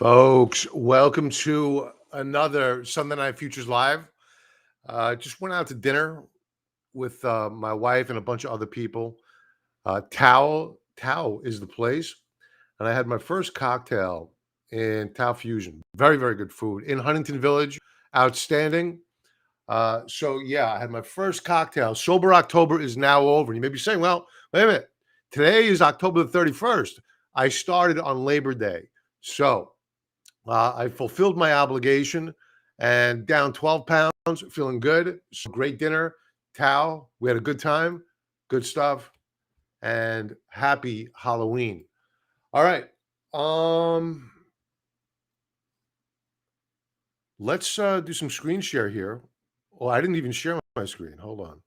Folks, welcome to another Sunday Night Futures Live. Just went out to dinner with my wife and a bunch of other people. Tao is the place. And I had my first cocktail in Tao Fusion. Very, very good food. In Huntington Village, outstanding. I had my first cocktail. Sober October is now over. And you may be saying, well, wait a minute. Today is October the 31st. I started on Labor Day. So I fulfilled my obligation and down 12 pounds, feeling good. So great dinner. Tao, we had a good time, good stuff, and happy Halloween. All right. Let's do some screen share here. Well, I didn't even share my screen. Hold on.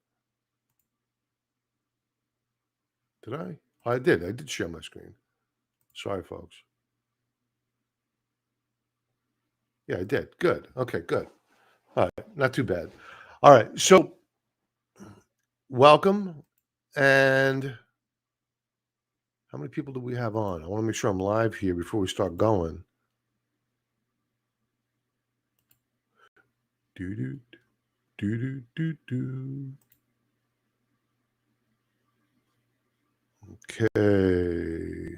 Did I? Oh, I did. I did share my screen. Sorry, folks. Yeah, I did. Good. Okay, good. All right. Not too bad. All right. So welcome. And how many people do we have on? I want to make sure I'm live here before we start going. Do. Okay.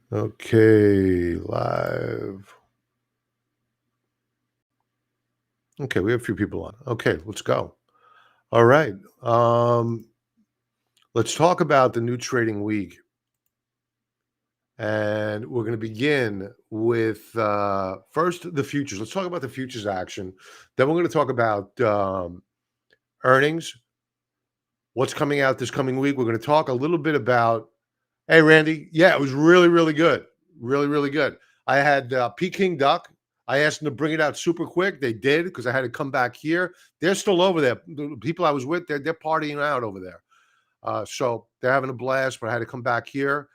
Okay, live. Okay, we have a few people on. Okay, let's go. All right. Let's talk about the new trading week. And we're going to begin with first the futures. Let's talk about the futures action. Then we're going to talk about earnings, what's coming out this coming week. We're going to talk a little bit about, hey, Randy. Yeah, it was really, really good. Really, really good. I had Peking duck. I asked them to bring it out super quick. They did because I had to come back here. They're still over there. The people I was with, they're partying out over there. So they're having a blast, but I had to come back here.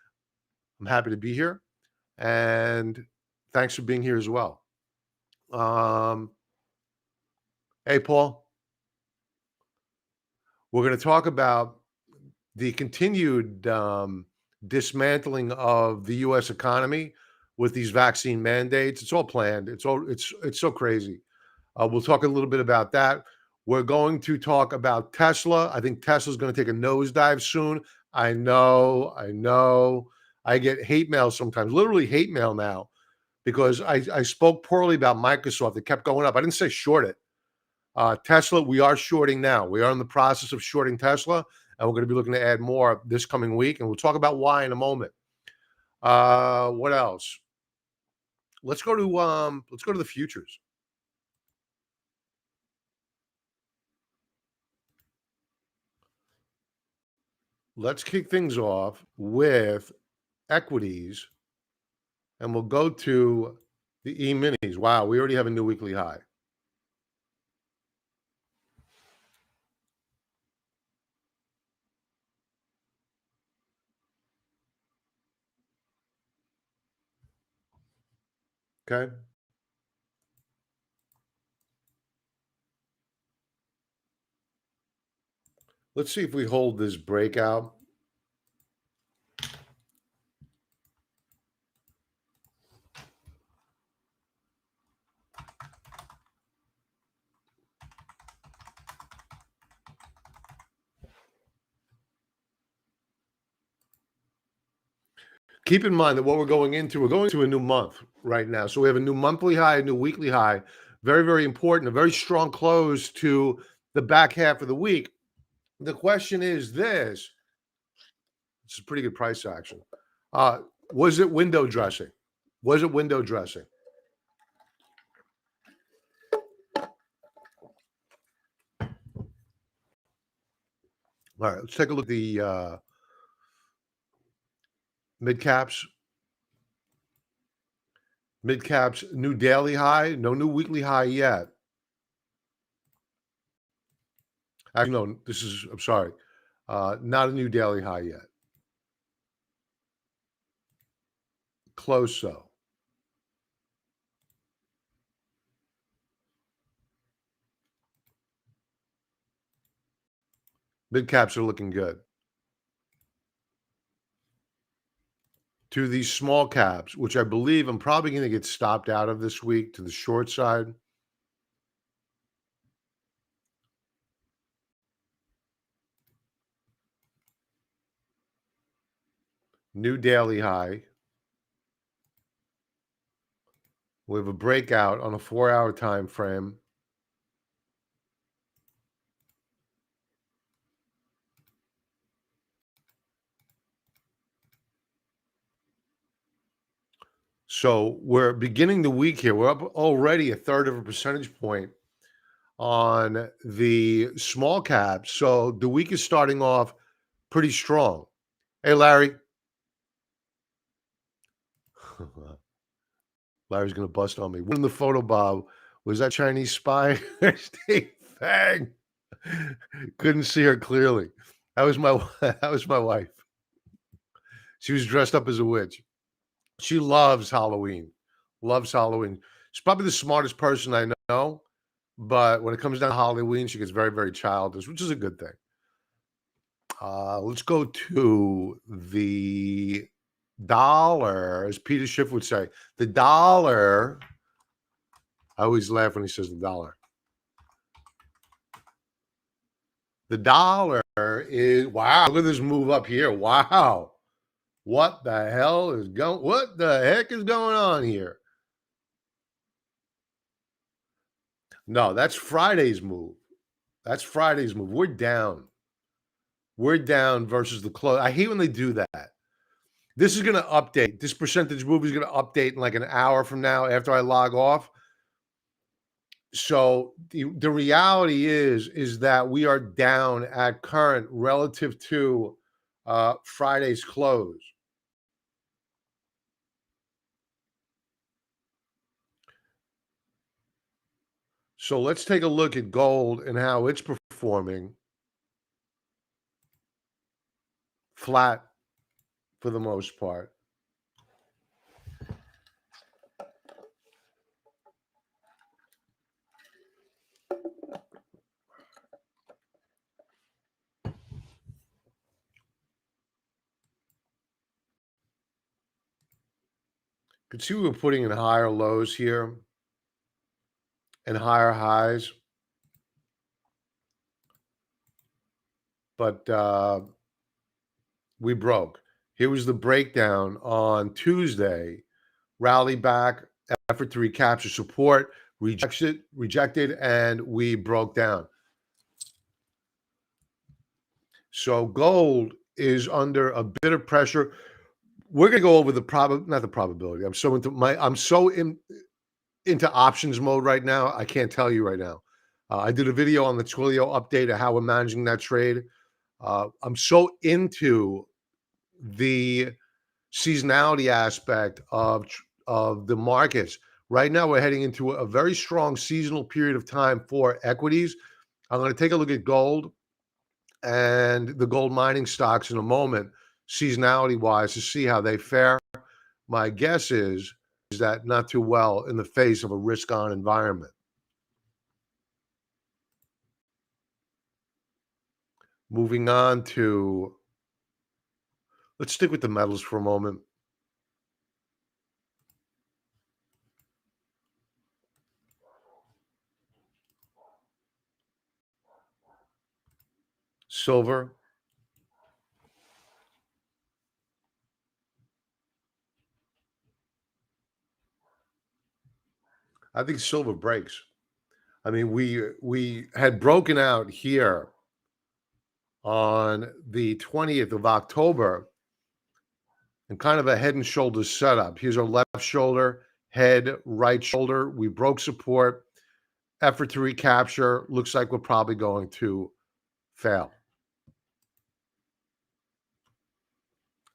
I'm happy to be here. And thanks for being here as well. Hey, Paul. We're going to talk about the continued dismantling of the U.S. economy with these vaccine mandates. It's all planned. It's so crazy. We'll talk a little bit about that. We're going to talk about Tesla. I think Tesla's going to take a nosedive soon. I know. I get hate mail sometimes, literally hate mail now, because I spoke poorly about Microsoft. It kept going up. I didn't say short it. Tesla, we are shorting now. We are in the process of shorting Tesla, and we're going to be looking to add more this coming week, and we'll talk about why in a moment. What else? Let's go to the futures. Let's kick things off with equities, and we'll go to the E-minis. Wow, we already have a new weekly high. Okay. Let's see if we hold this breakout. Keep in mind that what we're going into a new month right now. So we have a new monthly high, a new weekly high. Very, very important, a very strong close to the back half of the week. The question is this. It's a pretty good price action. Was it window dressing? Was it window dressing? All right, let's take a look at the mid caps. Mid caps, new daily high, no new weekly high yet. Actually, no, I'm sorry, not a new daily high yet. Close so. Mid caps are looking good. to these small caps, which I believe I'm probably going to get stopped out of this week to the short side. New daily high. We have a breakout on a 4-hour time frame. So we're beginning the week here. We're up already a third of a percentage point on the small caps. So the week is starting off pretty strong. Hey, Larry. Larry's going to bust on me. What in the photo, Bob? Was that Chinese spy? Fang. Couldn't see her clearly. That was my wife. She was dressed up as a witch. She loves Halloween. Loves Halloween. She's probably the smartest person I know, but when it comes down to Halloween, she gets very, very childish, which is a good thing. Let's go to the dollar, as Peter Schiff would say. The dollar. I always laugh when he says the dollar. The dollar is, wow, look at this move up here. Wow. What the hell is going, what the heck is going on here? No, that's Friday's move. That's Friday's move. We're down. We're down versus the close. I hate when they do that. This is going to update. This percentage move is going to update in like an hour from now after I log off. So the reality is that we are down at current relative to Friday's close. So let's take a look at gold and how it's performing. Flat for the most part. You can see we're putting in higher lows here and higher highs. But we broke. Here was the breakdown on Tuesday. Rally back, effort to recapture support, rejected, and we broke down. So gold is under a bit of pressure. We're going to go over the probability. I'm so into options mode right now. I can't tell you right now. I did a video on the Twilio update of how we're managing that trade. I'm so into the seasonality aspect of the markets. Right now, we're heading into a very strong seasonal period of time for equities. I'm going to take a look at gold and the gold mining stocks in a moment, seasonality-wise, to see how they fare. My guess is that not too well in the face of a risk-on environment. Moving on to, let's stick with the metals for a moment. Silver. I think silver breaks. I mean, we had broken out here on the 20th of October and kind of a head and shoulders setup. Here's our left shoulder, head, right shoulder. We broke support. Effort to recapture. Looks like we're probably going to fail.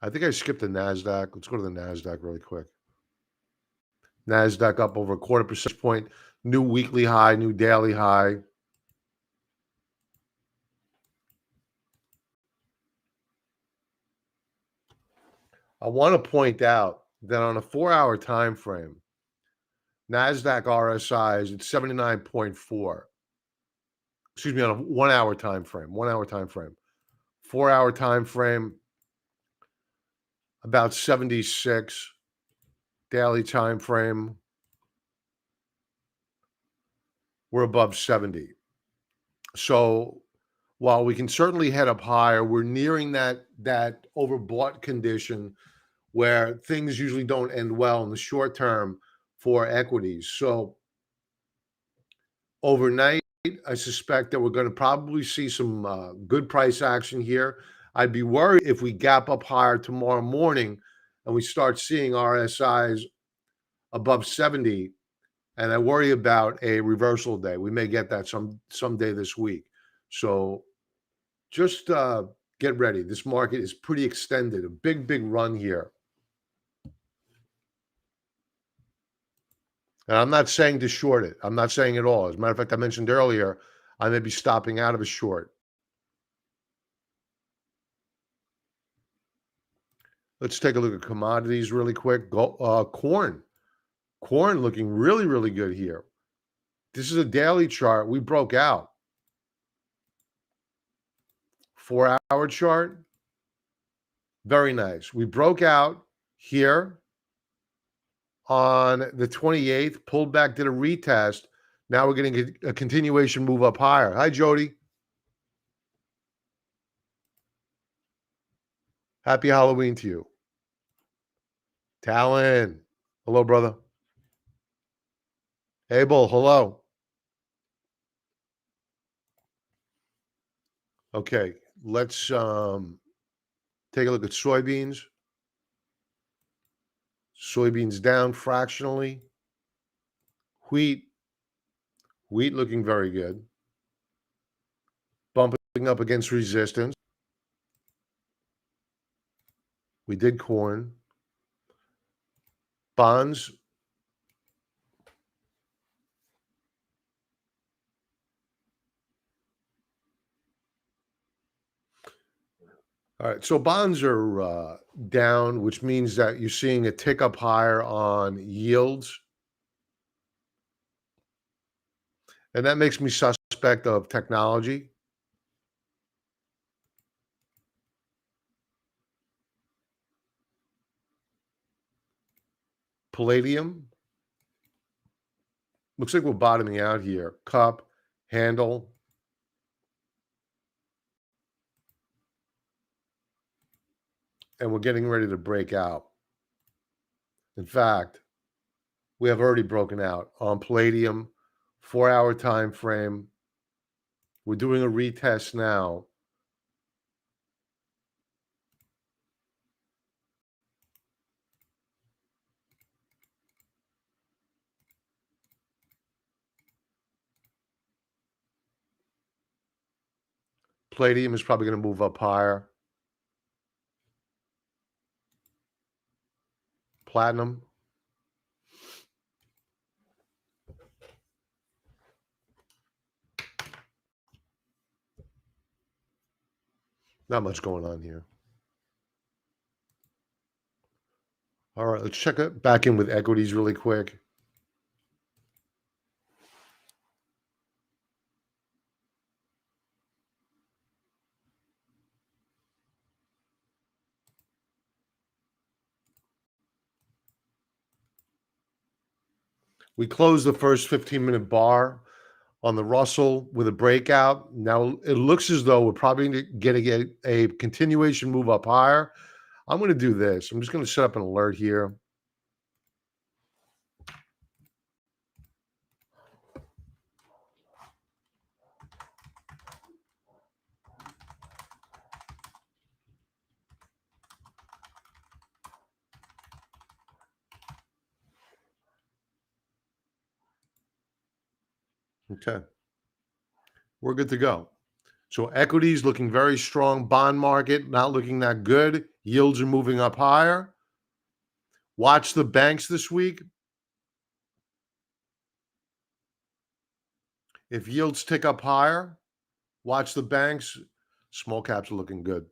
I think I skipped the Nasdaq. Let's go to the Nasdaq really quick. Nasdaq up over a quarter percentage point. New weekly high, new daily high. I want to point out that on a 4-hour time frame, Nasdaq RSI is at 79.4. Excuse me, on a 1-hour time frame. 1-hour time frame. 4-hour time frame, about 76 daily time frame. We're above 70. So while we can certainly head up higher, we're nearing that overbought condition where things usually don't end well in the short term for equities. So overnight, I suspect that we're going to probably see some good price action here. I'd be worried if we gap up higher tomorrow morning and we start seeing RSIs above 70, and I worry about a reversal day. We may get that someday this week. So just get ready. This market is pretty extended, a big run here. And I'm not saying to short it. I'm not saying at all. As a matter of fact, I mentioned earlier, I may be stopping out of a short. Let's take a look at commodities really quick. Corn. Corn looking really good here. This is a daily chart. We broke out. 4-hour chart. Very nice. We broke out here on the 28th, pulled back, did a retest. Now we're getting a continuation move up higher. Hi, Jody. Happy Halloween to you. Talon. Hello, brother. Abel, hello. Okay, let's take a look at soybeans. Soybeans down fractionally. Wheat looking very good. Bumping up against resistance. We did corn. Bonds. All right, so bonds are down, which means that you're seeing a tick up higher on yields. And that makes me suspect of technology. Palladium. Looks like we're bottoming out here. Cup, handle. And we're getting ready to break out. In fact, we have already broken out on palladium, 4-hour time frame. We're doing a retest now. Palladium is probably going to move up higher. Platinum. Not much going on here. All right, let's check it back in with equities really quick. We closed the first 15-minute bar on the Russell with a breakout. Now it looks as though we're probably going to get a continuation move up higher. I'm going to do this. I'm just going to set up an alert here. Okay. We're good to go. So equities looking very strong. Bond market not looking that good. Yields are moving up higher. Watch the banks this week. If yields tick up higher, watch the banks. Small caps are looking good.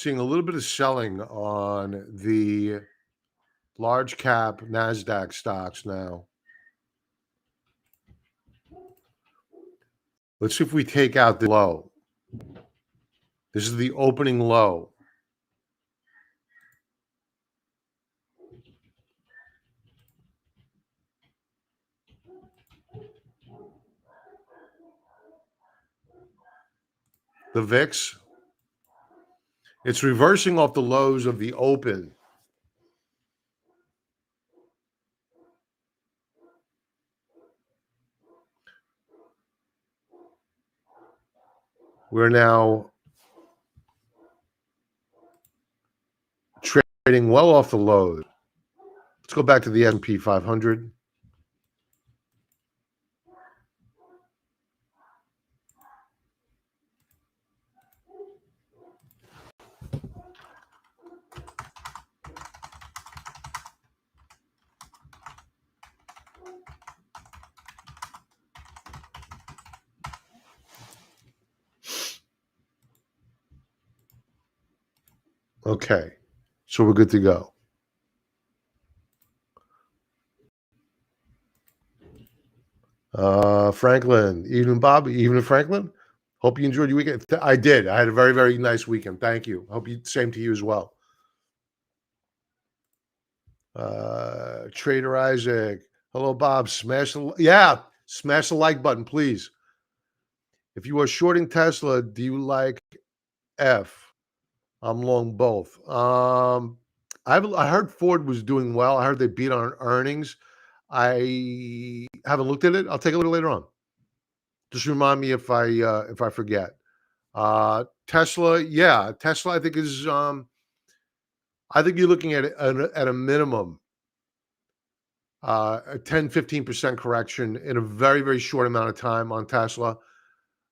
Seeing a little bit of selling on the large cap Nasdaq stocks now. Let's see if we take out the low. This is the opening low. The VIX, it's reversing off the lows of the open. We're now trading well off the lows. Let's go back to the S&P 500. Okay, so we're good to go. Franklin, evening, Bob, evening, Franklin. Hope you enjoyed your weekend. I did. I had a very, very nice weekend. Thank you. Hope you same to you as well. Trader Isaac. Hello, Bob. Smash the like button, please. If you are shorting Tesla, do you like F? I'm long both. I heard Ford was doing well. I heard they beat on earnings. I haven't looked at it. I'll take a look later on. Just remind me if I forget. Tesla, yeah, Tesla. I think is. I think you're looking at a minimum a 10-15% correction in a very, very short amount of time on Tesla.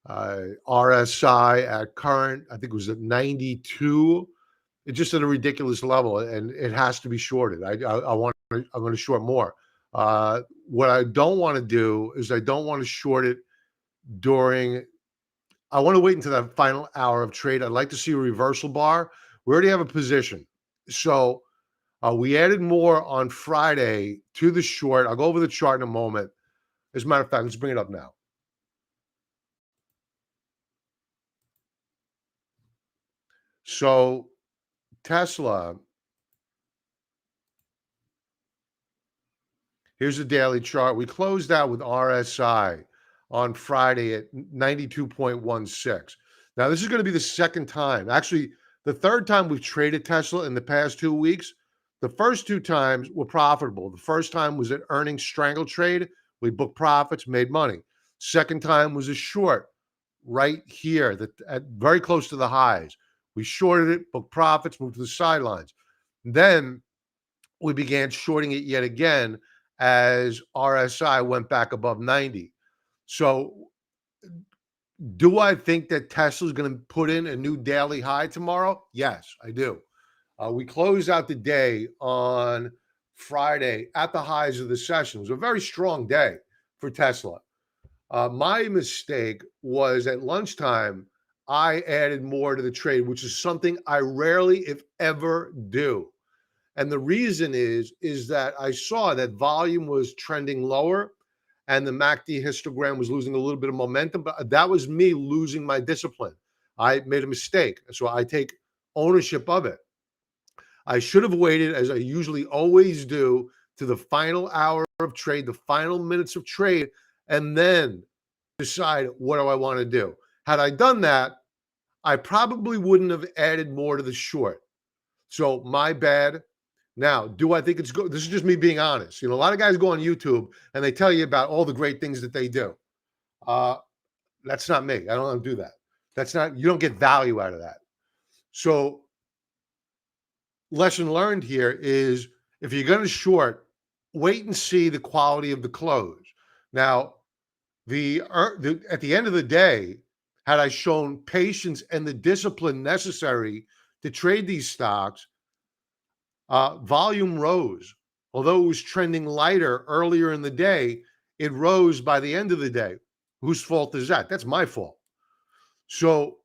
RSI at current, I think it was at 92. It's just at a ridiculous level, and it has to be shorted. I'm going to short more. What I don't want to do is I don't want to short it during. I want to wait until that final hour of trade. I'd like to see a reversal bar. We already have a position, so we added more on Friday to the short. I'll go over the chart in a moment. As a matter of fact, let's bring it up now. So Tesla, here's the daily chart. We closed out with RSI on Friday at 92.16. Now, this is going to be the second time. Actually, the third time we've traded Tesla in the past 2 weeks. The first two times were profitable. The first time was an earnings strangle trade. We booked profits, made money. Second time was a short right here, at very close to the highs. We shorted it, booked profits, moved to the sidelines. Then we began shorting it yet again as RSI went back above 90. So do I think that Tesla's going to put in a new daily high tomorrow? Yes, I do. We closed out the day on Friday at the highs of the session. It was a very strong day for Tesla. My mistake was at lunchtime, I added more to the trade, which is something I rarely, if ever, do. And the reason is that I saw that volume was trending lower and the MACD histogram was losing a little bit of momentum, but that was me losing my discipline. I made a mistake, so I take ownership of it. I should have waited, as I usually always do, to the final hour of trade, the final minutes of trade, and then decide what do I want to do. Had I done that, I probably wouldn't have added more to the short. So my bad. Now, do I think it's good? This is just me being honest. You know, a lot of guys go on YouTube and they tell you about all the great things that they do. That's not me. I don't do that. You don't get value out of that. So lesson learned here is if you're going to short, wait and see the quality of the close. Now, at the end of the day, had I shown patience and the discipline necessary to trade these stocks, volume rose. Although it was trending lighter earlier in the day, it rose by the end of the day. Whose fault is that? That's my fault. So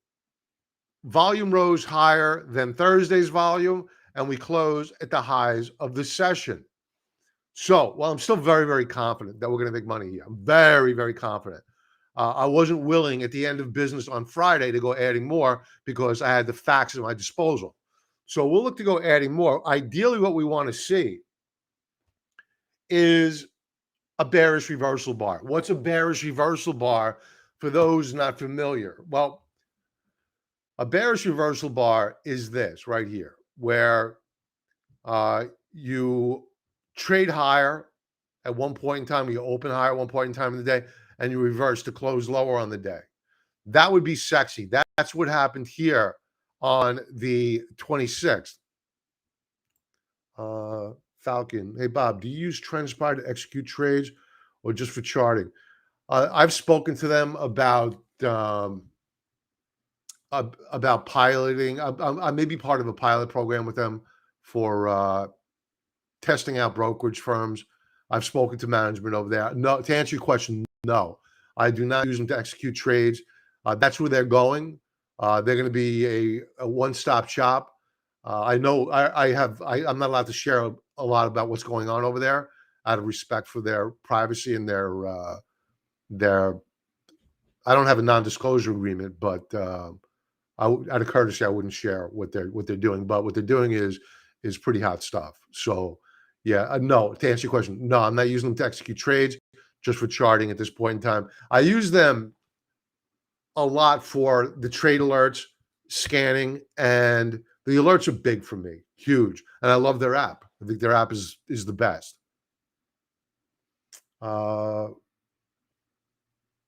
volume rose higher than Thursday's volume, and we closed at the highs of the session. So, while I'm still very, very confident that we're going to make money here, I'm very, very confident. I wasn't willing at the end of business on Friday to go adding more because I had the facts at my disposal. So we'll look to go adding more. Ideally, what we want to see is a bearish reversal bar. What's a bearish reversal bar for those not familiar? Well, a bearish reversal bar is this right here, where you trade higher at one point in time, you open higher at one point in time in the day, and you reverse to close lower on the day. That would be sexy. That's what happened here on the 26th. Falcon, hey Bob, do you use TrendSpider to execute trades or just for charting? I've spoken to them about piloting. I may be part of a pilot program with them for testing out brokerage firms. I've spoken to management over there. No, to answer your question, no, I do not use them to execute trades. That's where they're going. They're going to be a one-stop shop. I know I'm not allowed to share a lot about what's going on over there out of respect for their privacy and their I don't have a non-disclosure agreement, but out of courtesy, I wouldn't share what they're doing. But what they're doing is pretty hot stuff. So yeah, no, to answer your question, no, I'm not using them to execute trades, just for charting at this point in time. I use them a lot for the trade alerts, scanning, and the alerts are big for me, huge. And I love their app. I think their app is the best.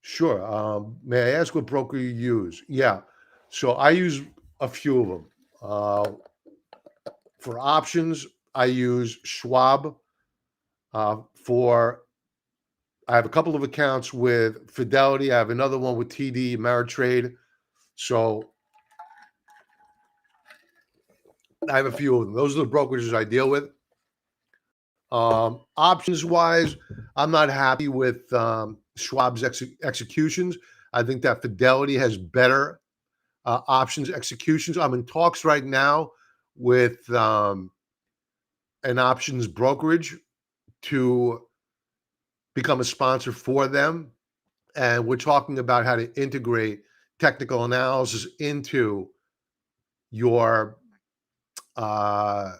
Sure. May I ask what broker you use? Yeah. So I use a few of them. For options, I use Schwab. I have a couple of accounts with Fidelity. I have another one with TD Ameritrade. So I have a few of them. Those are the brokerages I deal with. Options wise, I'm not happy with Schwab's executions. I think that Fidelity has better options executions. I'm in talks right now with an options brokerage to become a sponsor for them. And we're talking about how to integrate technical analysis into your I'll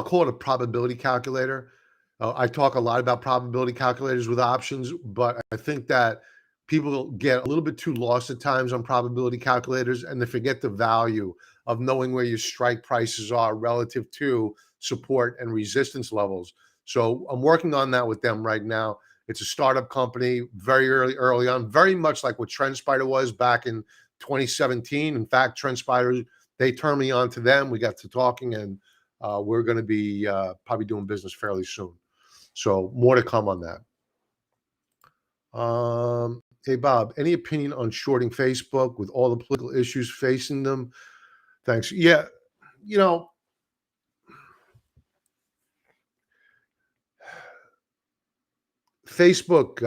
call it a probability calculator. I talk a lot about probability calculators with options, but I think that people get a little bit too lost at times on probability calculators, and they forget the value of knowing where your strike prices are relative to support and resistance levels. So I'm working on that with them right now. It's a startup company, very early on, very much like what TrendSpider was back in 2017. In fact, TrendSpider, they turned me on to them. We got to talking, and we're going to be probably doing business fairly soon. So more to come on that. Hey, Bob, any opinion on shorting Facebook with all the political issues facing them? Thanks. Yeah, you know, Facebook,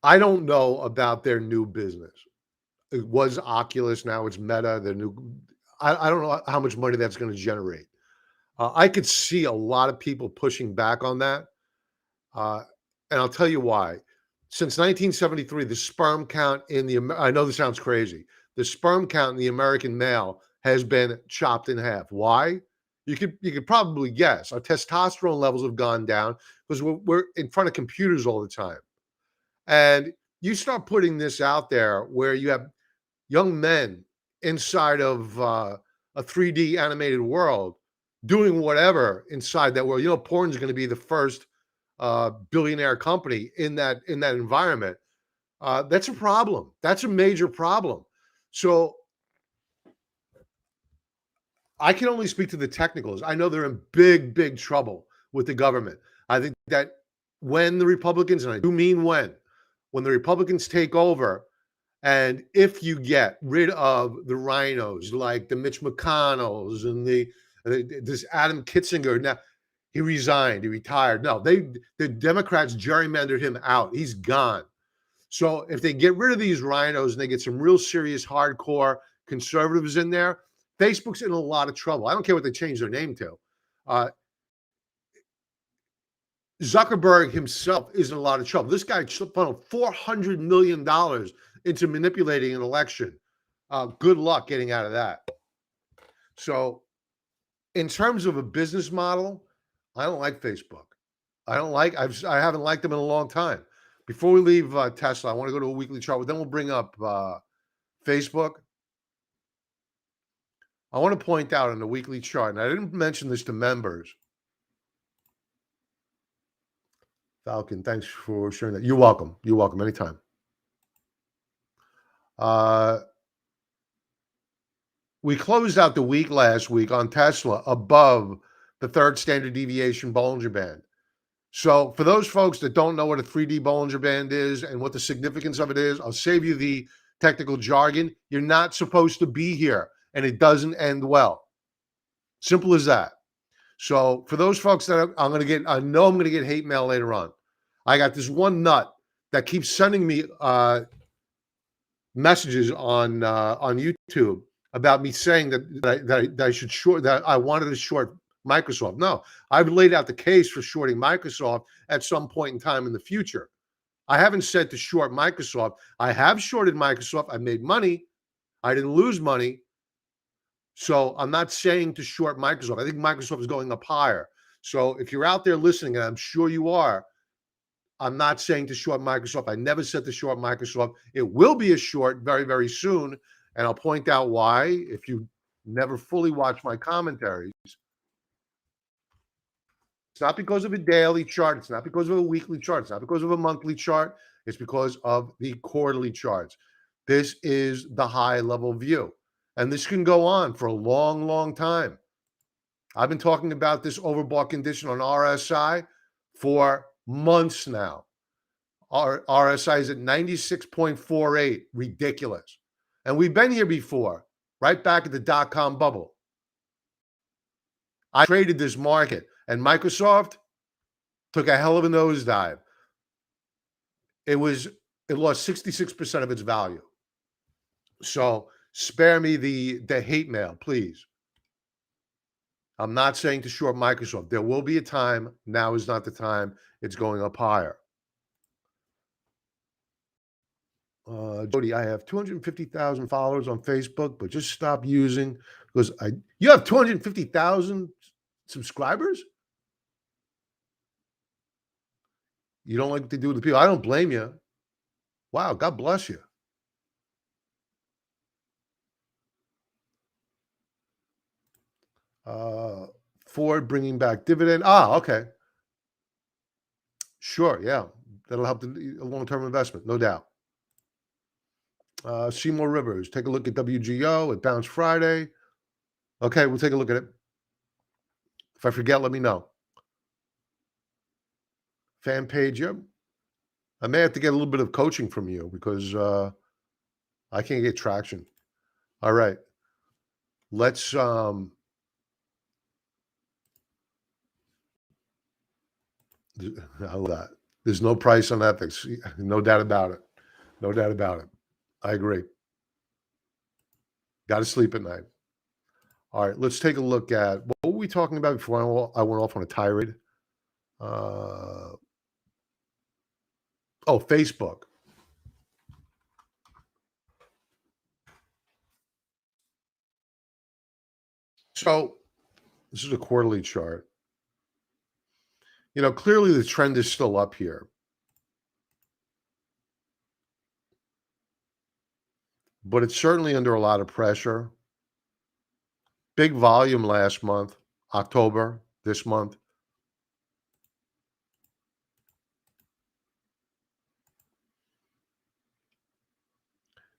I don't know about their new business. It was Oculus, now it's Meta. Their new, I don't know how much money that's going to generate. I could see a lot of people pushing back on that. And I'll tell you why. Since 1973, the sperm count in the, I know this sounds crazy, the sperm count in the American male has been chopped in half. Why? You could probably guess. Our testosterone levels have gone down because we're in front of computers all the time. And you start putting this out there where you have young men inside of a 3D animated world doing whatever inside that world. You know, porn is going to be the first billionaire company in that environment. That's a problem. That's a major problem. So I can only speak to the technicals. I know they're in big trouble with the government. I think that when the Republicans, and I do mean when the Republicans take over, and if you get rid of the rhinos like the Mitch McConnells and this Adam Kitzinger, now he resigned, he retired. No, the Democrats gerrymandered him out. He's gone. So if they get rid of these rhinos and they get some real serious hardcore conservatives in there, Facebook's in a lot of trouble. I don't care what they change their name to. Zuckerberg himself is in a lot of trouble. This guy funneled $400 million into manipulating an election. Good luck getting out of that. So in terms of a business model, I don't like Facebook. I haven't liked them in a long time. Before we leave Tesla, I want to go to a weekly chart, but then we'll bring up Facebook. I want to point out on the weekly chart, and I didn't mention this to members. Falcon, thanks for sharing that. You're welcome. You're welcome anytime. We closed out the week last week on Tesla above the third standard deviation Bollinger Band. So for those folks that don't know what a 3D Bollinger Band is and what the significance of it is, I'll save you the technical jargon. You're not supposed to be here, and it doesn't end well. Simple as that. So for those folks that I know I'm going to get hate mail later on. I got this one nut that keeps sending me messages on YouTube about me saying that I should short, that I wanted to short Microsoft. No, I've laid out the case for shorting Microsoft at some point in time in the future. I haven't said to short Microsoft. I have shorted Microsoft. I made money. I didn't lose money. So I'm not saying to short Microsoft. I think Microsoft is going up higher. So if you're out there listening, and I'm sure you are, I'm not saying to short Microsoft. I never said to short Microsoft. It will be a short very, very soon. And I'll point out why if you never fully watch my commentaries. It's not because of a daily chart. It's not because of a weekly chart. It's not because of a monthly chart. It's because of the quarterly charts. This is the high level view. And this can go on for a long, long time. I've been talking about this overbought condition on RSI for months now. Our RSI is at 96.48. Ridiculous. And we've been here before, right back at the dot-com bubble. I traded this market, and Microsoft took a hell of a nosedive. It lost 66% of its value. So spare me the hate mail, please. I'm not saying to short Microsoft. There will be a time. Now is not the time. It's going up higher. Jody, I have 250,000 followers on Facebook, but just stop using because you have 250,000 subscribers? You don't like what they do with the people. I don't blame you. Wow, God bless you. Ford bringing back dividend. Okay. Sure, yeah. That'll help the long-term investment, no doubt. Seymour Rivers, take a look at WGO. It bounced Friday. Okay, we'll take a look at it. If I forget, let me know. Fan page, yep. I may have to get a little bit of coaching from you because I can't get traction. All right. Let's I love that. There's no price on ethics. No doubt about it. No doubt about it. I agree. Got to sleep at night. All right, let's take a look at what were we talking about before I went off on a tirade? Facebook. So this is a quarterly chart. You know, clearly the trend is still up here. But it's certainly under a lot of pressure. Big volume last month, October, this month.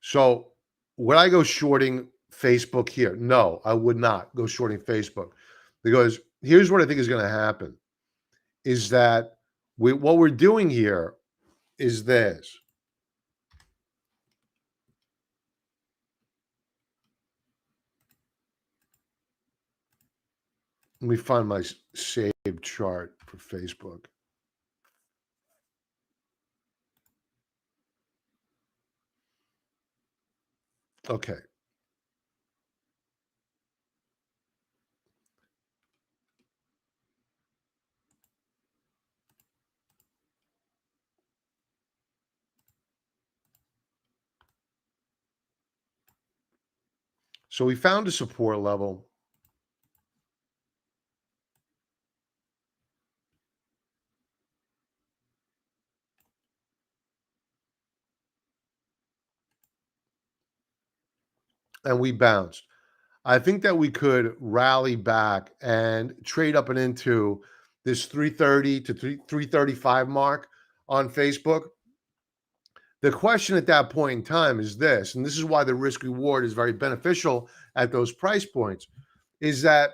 So would I go shorting Facebook here? No, I would not go shorting Facebook because here's what I think is going to happen is that what we're doing here is this. Let me find my saved chart for Facebook. Okay. So we found a support level. And we bounced. I think that we could rally back and trade up and into this 330 to 335 mark on Facebook. The question at that point in time is this, and this is why the risk reward is very beneficial at those price points, is that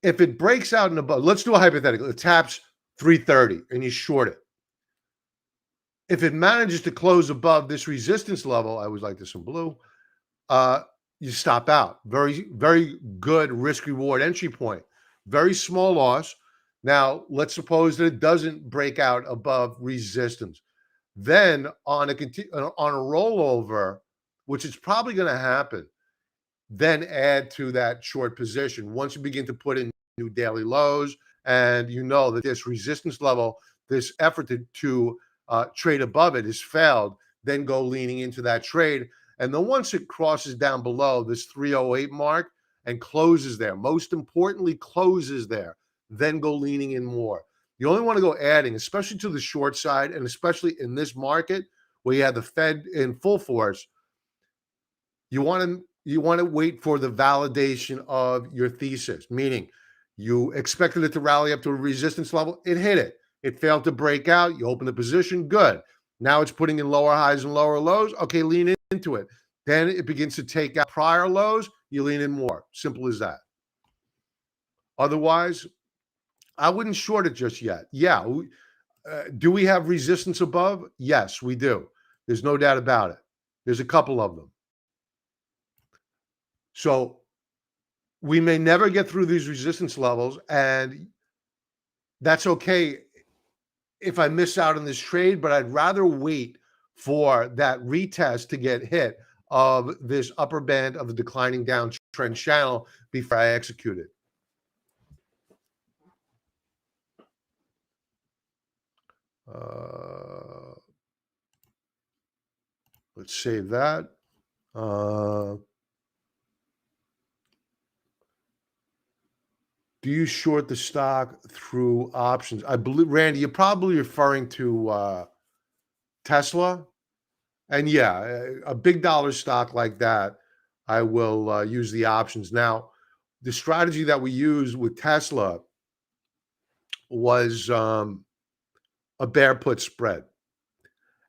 if it breaks out in above, let's do a hypothetical, it taps 330 and you short it. If it manages to close above this resistance level, I always like this in blue, uh, you stop out. Very, very good risk reward entry point. Very small loss. Now, let's suppose that it doesn't break out above resistance. Then on a rollover, which is probably going to happen, then add to that short position. Once you begin to put in new daily lows, and you know that this resistance level, this effort to trade above it has failed, then go leaning into that trade. And then once it crosses down below this 308 mark and closes there, most importantly, closes there, then go leaning in more. You only want to go adding, especially to the short side, and especially in this market where you have the Fed in full force. You want to wait for the validation of your thesis, meaning you expected it to rally up to a resistance level. It hit it. It failed to break out. You open the position. Good. Now it's putting in lower highs and lower lows. Okay, lean into it. Then it begins to take out prior lows. You lean in more. Simple as that. Otherwise, I wouldn't short it just yet. Yeah. Do we have resistance above? Yes, we do. There's no doubt about it. There's a couple of them. So we may never get through these resistance levels, and that's okay if I miss out on this trade, but I'd rather wait for that retest to get hit of this upper band of the declining downtrend channel before I execute it. Let's save that. Do you short the stock through options? I believe, Randy, you're probably referring to Tesla. And yeah, a big dollar stock like that, I will use the options. Now, the strategy that we used with Tesla was a bear put spread.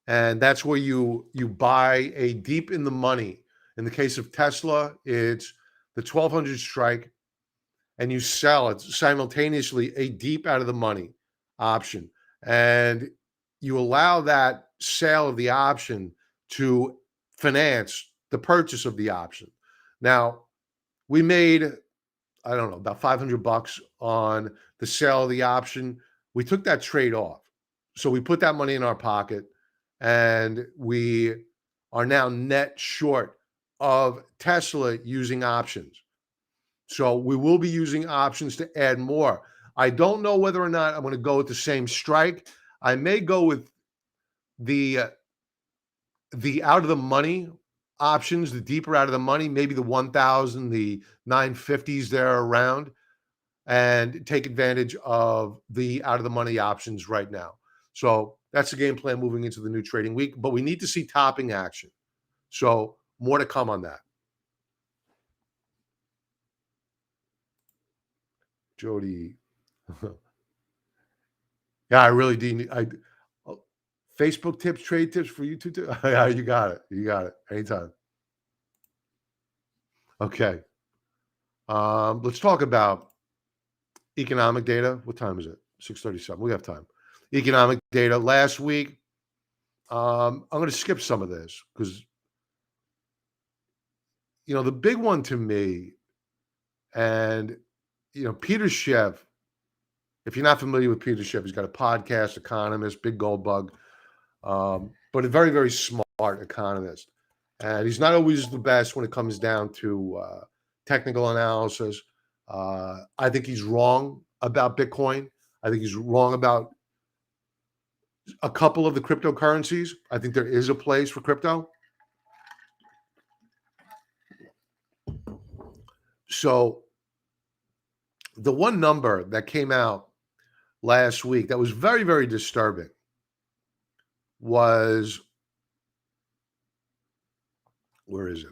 And that's where you buy a deep in the money. In the case of Tesla, it's the 1200 strike, and you sell it simultaneously a deep out of the money option. And you allow that sale of the option to finance the purchase of the option. Now, we made, I don't know, about $500 on the sale of the option. We took that trade off. So we put that money in our pocket, and we are now net short of Tesla using options. So we will be using options to add more. I don't know whether or not I'm going to go with the same strike. I may go with the out of the money options, the deeper out of the money, maybe the 1,000, the 950s there around, and take advantage of the out of the money options right now. So that's the game plan moving into the new trading week, but we need to see topping action. So more to come on that. Jody. Yeah, I really do need Facebook tips, trade tips for you too. Yeah, you got it. You got it. Anytime. Okay. Let's talk about economic data. What time is it? 6:37. We have time. Economic data last week. I'm going to skip some of this because the big one to me, and Peter Schiff. If you're not familiar with Peter Schiff, he's got a podcast, economist, big gold bug, but a very, very smart economist. And he's not always the best when it comes down to technical analysis. I think he's wrong about Bitcoin. I think he's wrong about a couple of the cryptocurrencies. I think there is a place for crypto. So the one number that came out last week that was very, very disturbing was, where is it?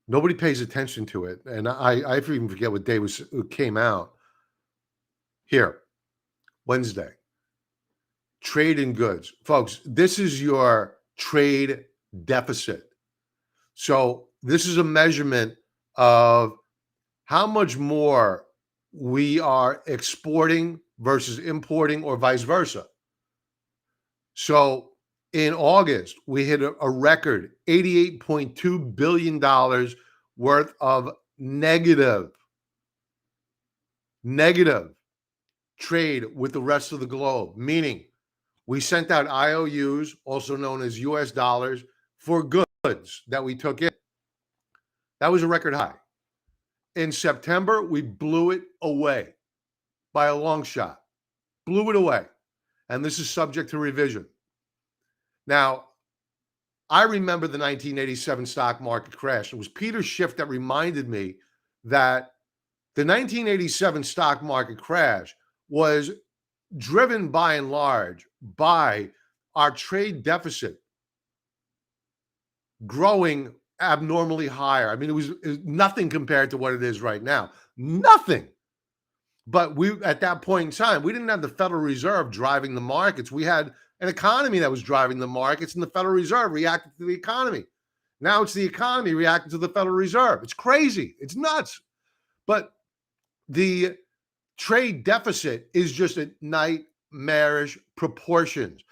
Nobody pays attention to it. And I even forget what day it came out. Here, Wednesday. Trade in goods. Folks, this is your trade deficit. So this is a measurement of how much more we are exporting versus importing or vice versa. So in August, we hit a record $88.2 billion worth of negative trade with the rest of the globe, meaning we sent out IOUs, also known as US dollars, for goods that we took in. That was a record high. In September, we blew it away by a long shot. Blew it away. And this is subject to revision. Now, I remember the 1987 stock market crash. It was Peter Schiff that reminded me that the 1987 stock market crash was driven by and large by our trade deficit growing abnormally higher. I mean, it was nothing compared to what it is right now. Nothing. But we, at that point in time, we didn't have the Federal Reserve driving the markets. We had an economy that was driving the markets, and the Federal Reserve reacted to the economy. Now it's the economy reacting to the Federal Reserve. It's crazy. It's nuts. But the trade deficit is just at nightmarish proportions.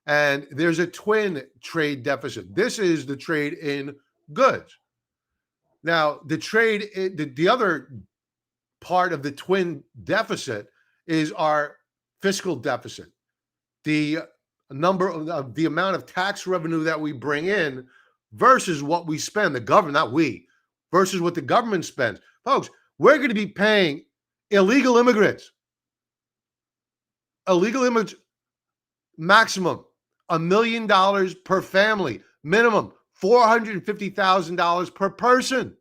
And there's a twin trade deficit. This is the trade in goods. Now, the other part of the twin deficit is our fiscal deficit. The amount of tax revenue that we bring in versus what we spend, the government, not we, versus what the government spends. Folks, we're going to be paying illegal immigrants maximum $1 million per family, minimum $450,000 per person,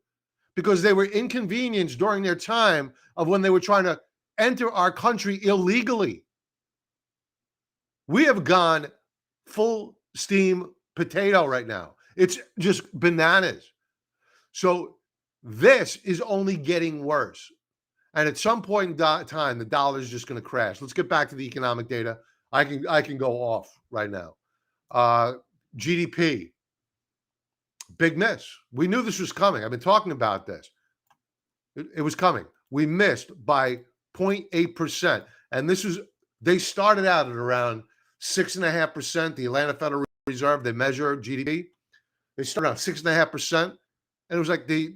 because they were inconvenienced during their time of when they were trying to enter our country illegally. We have gone full steam potato right now. It's just bananas. So this is only getting worse. And at some point in time, the dollar is just going to crash. Let's get back to the economic data. I can go off right now. GDP, big miss. We knew this was coming. I've been talking about this. It was coming. We missed by 0.8%. And they started out at around 6.5%. The Atlanta Federal Reserve, they measure GDP. They started around 6.5%. And it was like the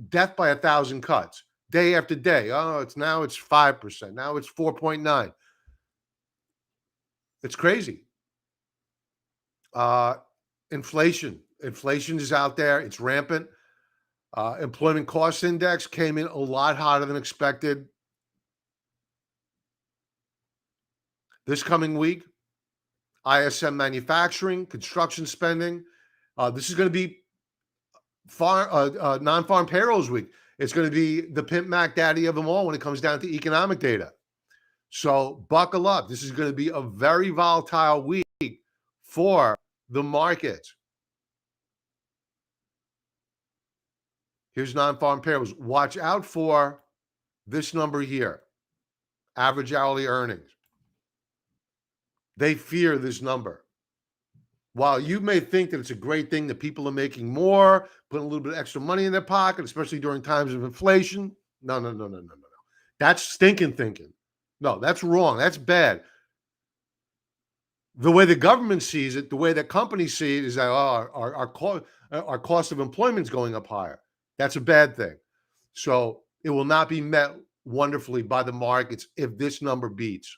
death by 1,000 cuts. Day after day. Oh, it's 5%. Now it's 4.9. It's crazy. Inflation is out there. It's rampant. Employment cost index came in a lot hotter than expected. This coming week, ISM manufacturing, construction spending. This is going to be non-farm payrolls week. It's going to be the pimp Mac daddy of them all when it comes down to economic data. So buckle up. This is going to be a very volatile week for the markets. Here's non-farm payrolls. Watch out for this number here, average hourly earnings. They fear this number. While you may think that it's a great thing that people are making more, putting a little bit of extra money in their pocket, especially during times of inflation. No. That's stinking thinking. No, that's wrong. That's bad. The way the government sees it, the way that companies see it is that our cost of employment is going up higher. That's a bad thing. So it will not be met wonderfully by the markets if this number beats.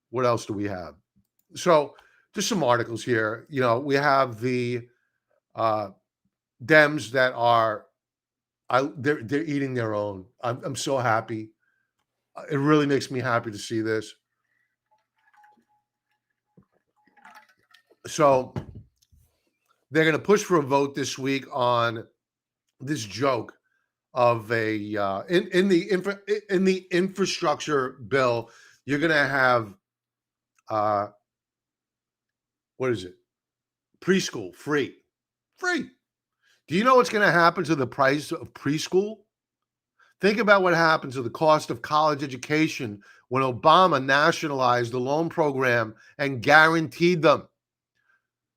What else do we have? So just some articles here. We have the Dems that are they're eating their own. I'm so happy. It really makes me happy to see this. So they're going to push for a vote this week on this joke of a in the infrastructure bill. You're going to have what is it? Preschool free. Do you know what's going to happen to the price of preschool? Think about what happened to the cost of college education when Obama nationalized the loan program and guaranteed them.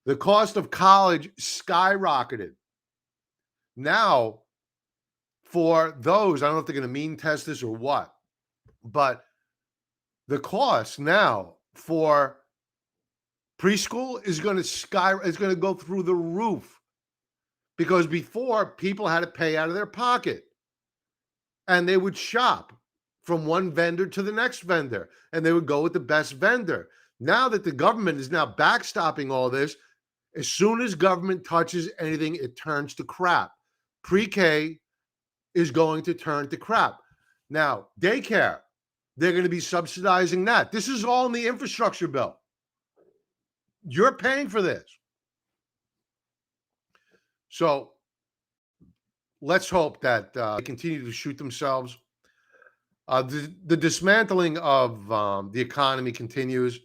The cost of college skyrocketed. Now, for those, I don't know if they're going to mean test this or what, but the cost now for preschool is going to go through the roof, because before people had to pay out of their pocket and they would shop from one vendor to the next vendor and they would go with the best vendor. Now that the government is now backstopping all this, as soon as government touches anything, it turns to crap. Pre-K is going to turn to crap. Now, daycare, they're going to be subsidizing that. This is all in the infrastructure bill. You're paying for this. So let's hope that they continue to shoot themselves. The dismantling of the economy continues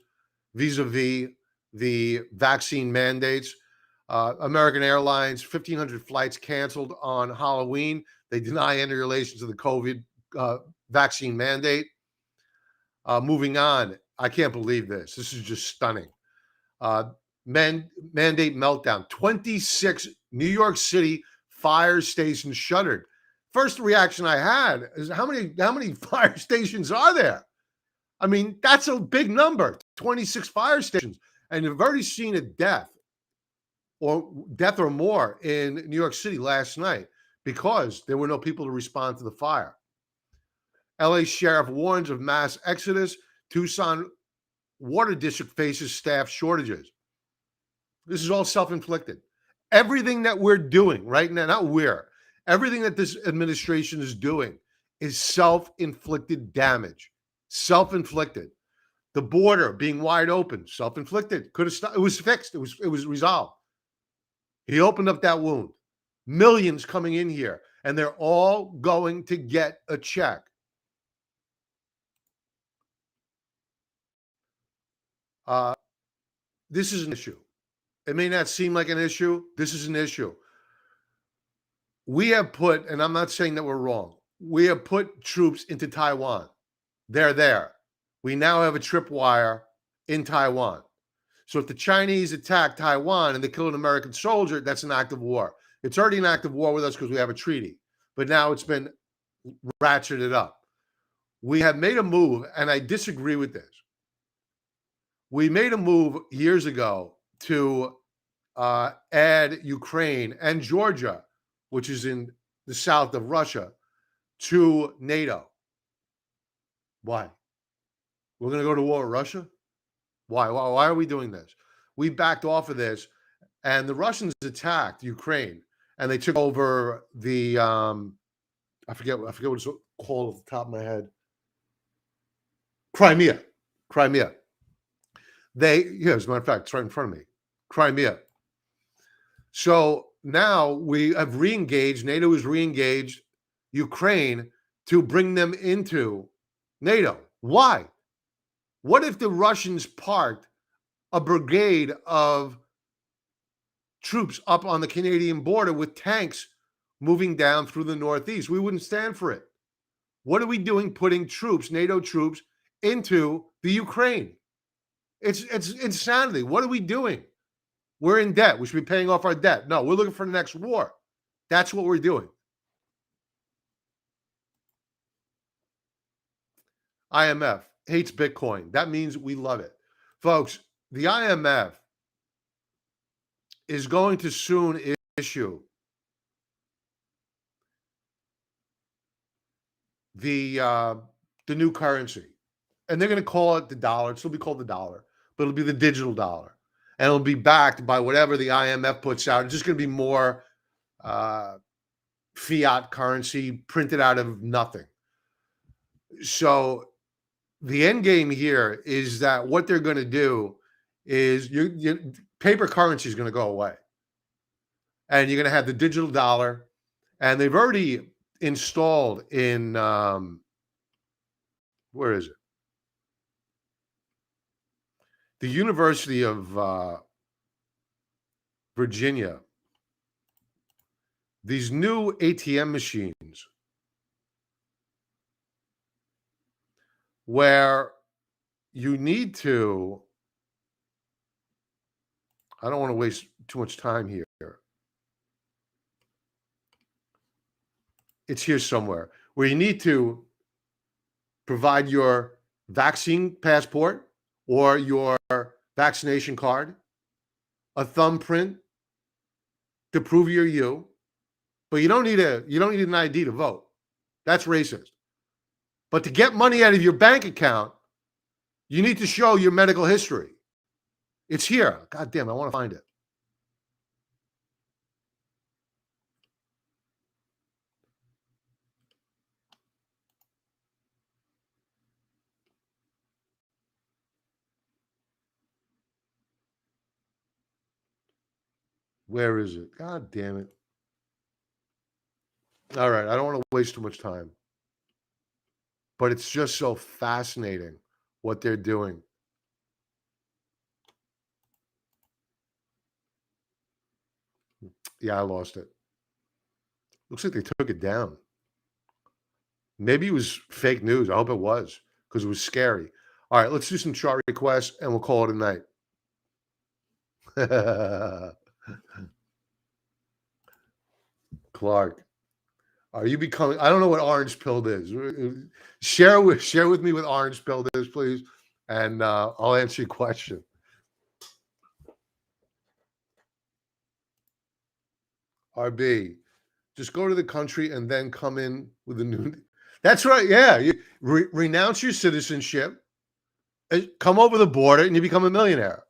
vis-a-vis the vaccine mandates. American Airlines, 1,500 flights canceled on Halloween. They deny any relation to the COVID vaccine mandate. Moving on, I can't believe this. This is just stunning. Mandate meltdown. 26 New York City fire stations shuttered. First reaction I had is how many fire stations are there? I mean, that's a big number. 26 fire stations. And you've already seen a death or more in New York City last night because there were no people to respond to the fire. LA sheriff warns of mass exodus. Tucson water district faces staff shortages. This is all self-inflicted. Everything that we're doing right now, everything that this administration is doing is self-inflicted damage. Self-inflicted. The border being wide open, self-inflicted. Could have stopped. It was fixed. It was resolved. He opened up that wound. Millions coming in here, and they're all going to get a check. This is an issue. It may not seem like an issue. This is an issue. We have put, and I'm not saying that we're wrong, we have put troops into Taiwan. They're there. We now have a tripwire in Taiwan. So if the Chinese attack Taiwan and they kill an American soldier, that's an act of war. It's already an act of war with us because we have a treaty. But now it's been ratcheted up. We have made a move, and I disagree with this. We made a move years ago to add Ukraine and Georgia, which is in the south of Russia, to NATO. Why? We're going to go to war with Russia? Why are we doing this? We backed off of this, and the Russians attacked Ukraine, and they took over the I forget what it's called off the top of my head. Crimea. As a matter of fact, it's right in front of me. Crimea. So now we have reengaged, NATO has reengaged Ukraine to bring them into NATO. Why? What if the Russians parked a brigade of troops up on the Canadian border with tanks moving down through the Northeast? We wouldn't stand for it. What are we doing putting troops, NATO troops, into the Ukraine? It's insanity. What are we doing? We're in debt. We should be paying off our debt. No, we're looking for the next war. That's what we're doing. IMF hates Bitcoin. That means we love it. Folks, the IMF is going to soon issue the new currency. And they're going to call it the dollar. It'll be called the dollar, but it'll be the digital dollar. and it'll be backed by whatever the IMF puts out. It's just going to be more fiat currency printed out of nothing. So the end game here is that what they're going to do is paper currency is going to go away, and you're going to have the digital dollar, and they've already installed in where is it? The University of Virginia, these new ATM machines where you need to, I don't want to waste too much time here. It's here somewhere, where you need to provide your vaccine passport or your vaccination card, a thumbprint to prove you're you, but you don't need an ID to vote. That's racist. But to get money out of your bank account, you need to show your medical history. It's here. God damn, I want to find it. Where is it? God damn it. All right, I don't want to waste too much time. But it's just so fascinating what they're doing. Yeah, I lost it. Looks like they took it down. Maybe it was fake news. I hope it was, because it was scary. All right, let's do some chart requests and we'll call it a night. Clark, are you becoming? I don't know what orange pilled is. Share with me what orange pilled is, please, and I'll answer your question. RB, just go to the country and then come in with a new. That's right. Yeah, you renounce your citizenship, come over the border, and you become a millionaire.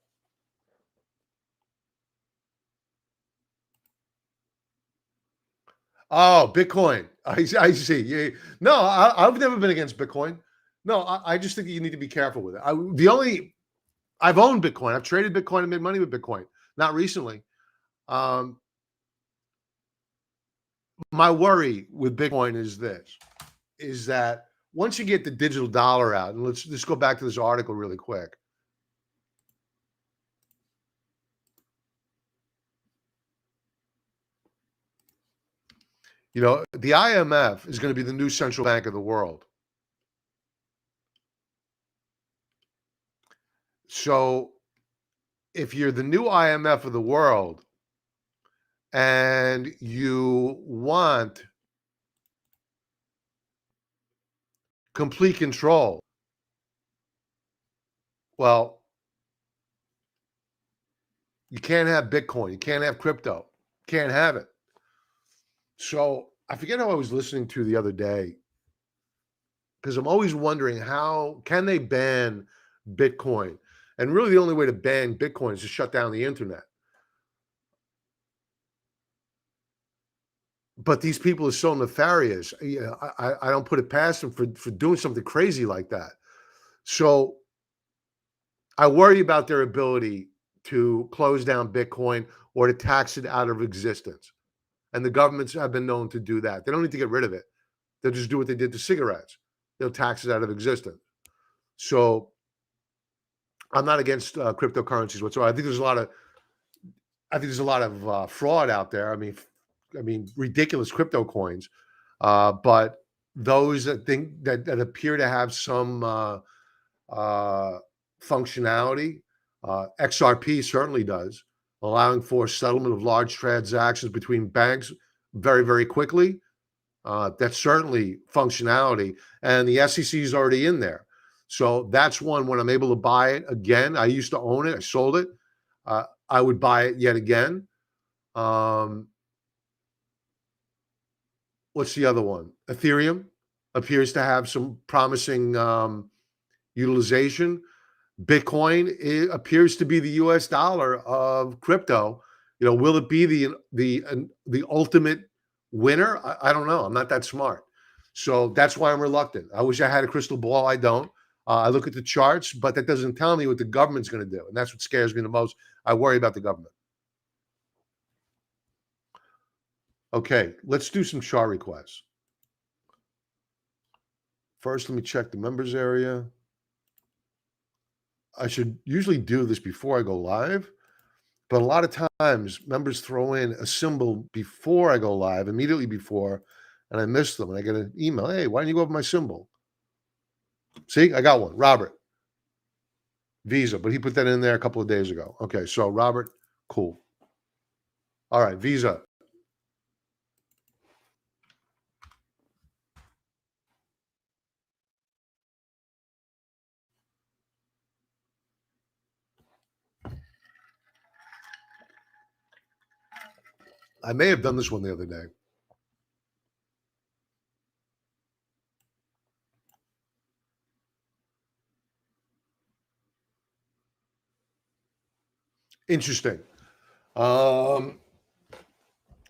Oh, Bitcoin. I see. Yeah. No, I've never been against Bitcoin. No, I just think you need to be careful with it. I've owned Bitcoin. I've traded Bitcoin and made money with Bitcoin. Not recently. My worry with Bitcoin is that once you get the digital dollar out, and let's just go back to this article really quick. You know, the IMF is going to be the new central bank of the world. So if you're the new IMF of the world and you want complete control, well, you can't have Bitcoin. You can't have crypto. Can't have it. So I forget who I was listening to the other day, because I'm always wondering, how can they ban Bitcoin? And really the only way to ban Bitcoin is to shut down the internet. But these people are so nefarious. You know, I don't put it past them for doing something crazy like that. So I worry about their ability to close down Bitcoin or to tax it out of existence. And the governments have been known to do that. They don't need to get rid of it. They'll just do what they did to cigarettes. They'll tax it out of existence. So I'm not against cryptocurrencies whatsoever. I think there's a lot of fraud out there. I mean, ridiculous crypto coins, but those that appear to have some functionality, XRP certainly does, allowing for settlement of large transactions between banks very, very quickly. That's certainly functionality, and the SEC is already in there. So that's one. When I'm able to buy it again, I used to own it. I sold it. I would buy it yet again. What's the other one? Ethereum appears to have some promising utilization. Bitcoin appears to be the US dollar of crypto. Will it be the ultimate winner? I don't know. I'm not that smart. So that's why I'm reluctant. I wish I had a crystal ball. I don't. I look at the charts, but that doesn't tell me what the government's going to do. And that's what scares me the most. I worry about the government. Okay, let's do some chart requests. First, let me check the members area. I should usually do this before I go live, but a lot of times members throw in a symbol before I go live, immediately before, and I miss them. And I get an email, hey, why don't you go over my symbol? See, I got one, Robert. Visa, but he put that in there a couple of days ago. Okay, so Robert, cool. All right, Visa. I may have done this one the other day. Interesting.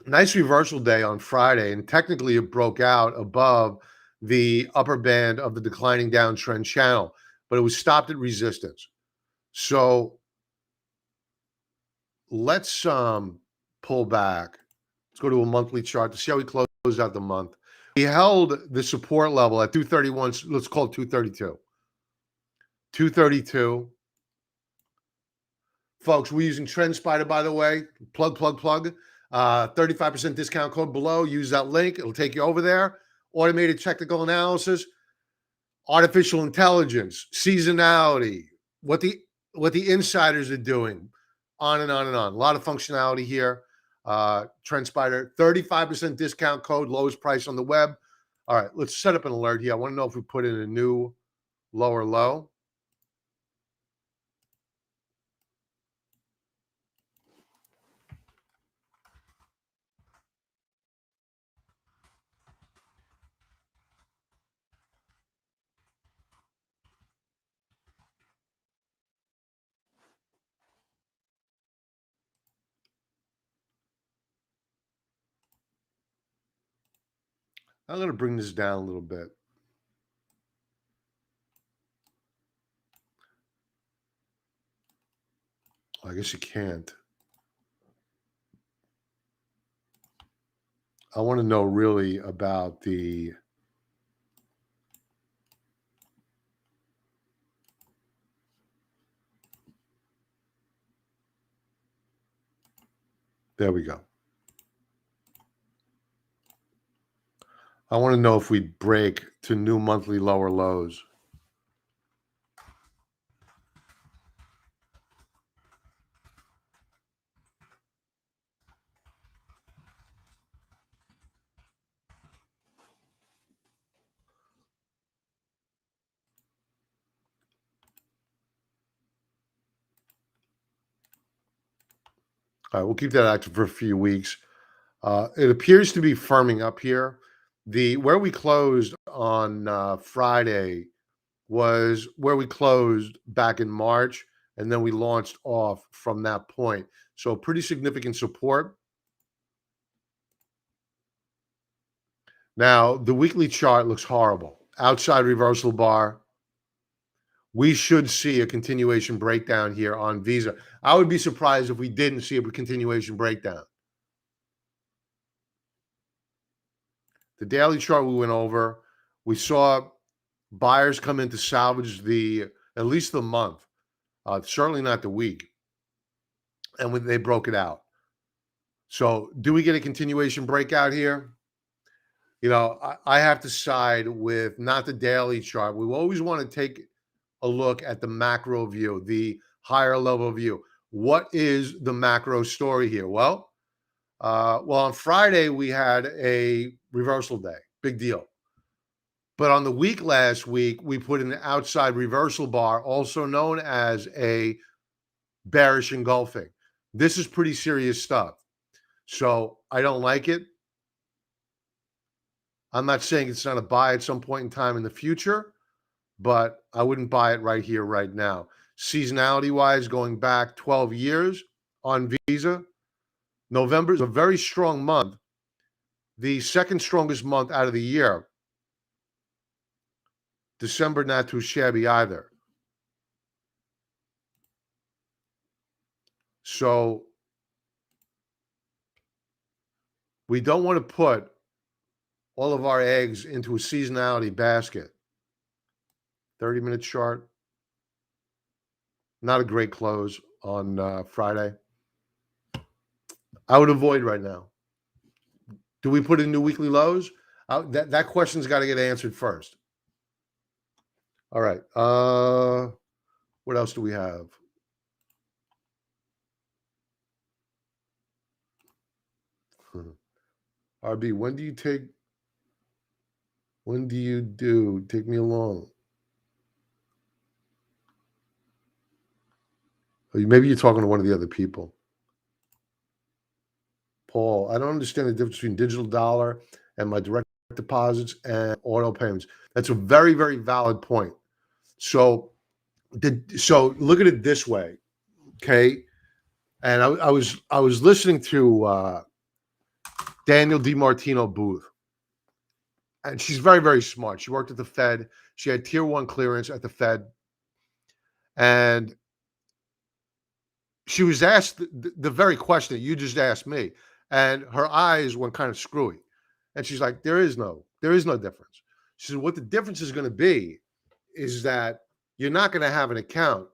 Nice reversal day on Friday, and technically it broke out above the upper band of the declining downtrend channel, but it was stopped at resistance. So let's pull back. Let's go to a monthly chart to see how we closed out the month. We held the support level at 231. Let's call it 232. 232. Folks, we're using TrendSpider, by the way. Plug. 35% discount code below. Use that link. It'll take you over there. Automated technical analysis, artificial intelligence, seasonality, what the insiders are doing, on and on and on. A lot of functionality here. TrendSpider, 35% discount code, lowest price on the web. All right, let's set up an alert here. I want to know if we put in a new lower low. I'm going to bring this down a little bit. I guess you can't. I want to know really about the there we go. I want to know if we break to new monthly lower lows. All right, we'll keep that active for a few weeks. It appears to be firming up here. Where we closed on Friday was where we closed back in March, and then we launched off from that point. So pretty significant support. Now, the weekly chart looks horrible. Outside reversal bar. We should see a continuation breakdown here on Visa. I would be surprised if we didn't see a continuation breakdown. The daily chart we went over, we saw buyers come in to salvage at least the month, certainly not the week, and when they broke it out. So do we get a continuation breakout here? I have to side with not the daily chart. We always want to take a look at the macro view, the higher level view. What is the macro story here? Well, on Friday, we had a reversal day. Big deal. But on the week last week, we put an outside reversal bar, also known as a bearish engulfing. This is pretty serious stuff. So I don't like it. I'm not saying it's not a buy at some point in time in the future, but I wouldn't buy it right here, right now. seasonality-wise, going back 12 years on Visa. November is a very strong month, the second strongest month out of the year. December, not too shabby either. So we don't want to put all of our eggs into a seasonality basket. 30-minute chart. Not a great close on Friday. I would avoid right now. Do we put in new weekly lows? That question's got to get answered first. All right. What else do we have? RB, when do you take me along? Maybe you're talking to one of the other people. Paul, I don't understand the difference between digital dollar and my direct deposits and auto payments. That's a very, very valid point. So look at it this way, okay? And I was listening to Daniel DiMartino Booth, and she's very, very smart. She worked at the Fed. She had tier 1 clearance at the Fed, and she was asked the very question that you just asked me, and her eyes went kind of screwy. And she's like, there is no difference. She said, what the difference is going to be is that you're not going to have an account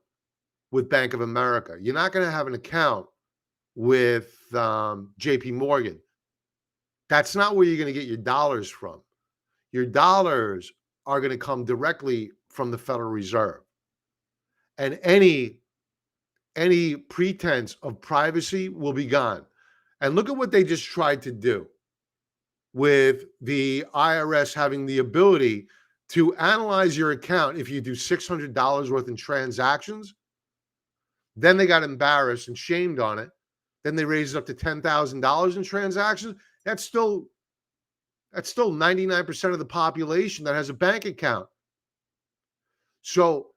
with Bank of America. You're not going to have an account with JP Morgan. That's not where you're going to get your dollars from. Your dollars are going to come directly from the Federal Reserve. And any pretense of privacy will be gone. And look at what they just tried to do with the IRS having the ability to analyze your account if you do $600 worth in transactions. Then they got embarrassed and shamed on it. Then they raised it up to $10,000 in transactions. That's still 99% of the population that has a bank account. So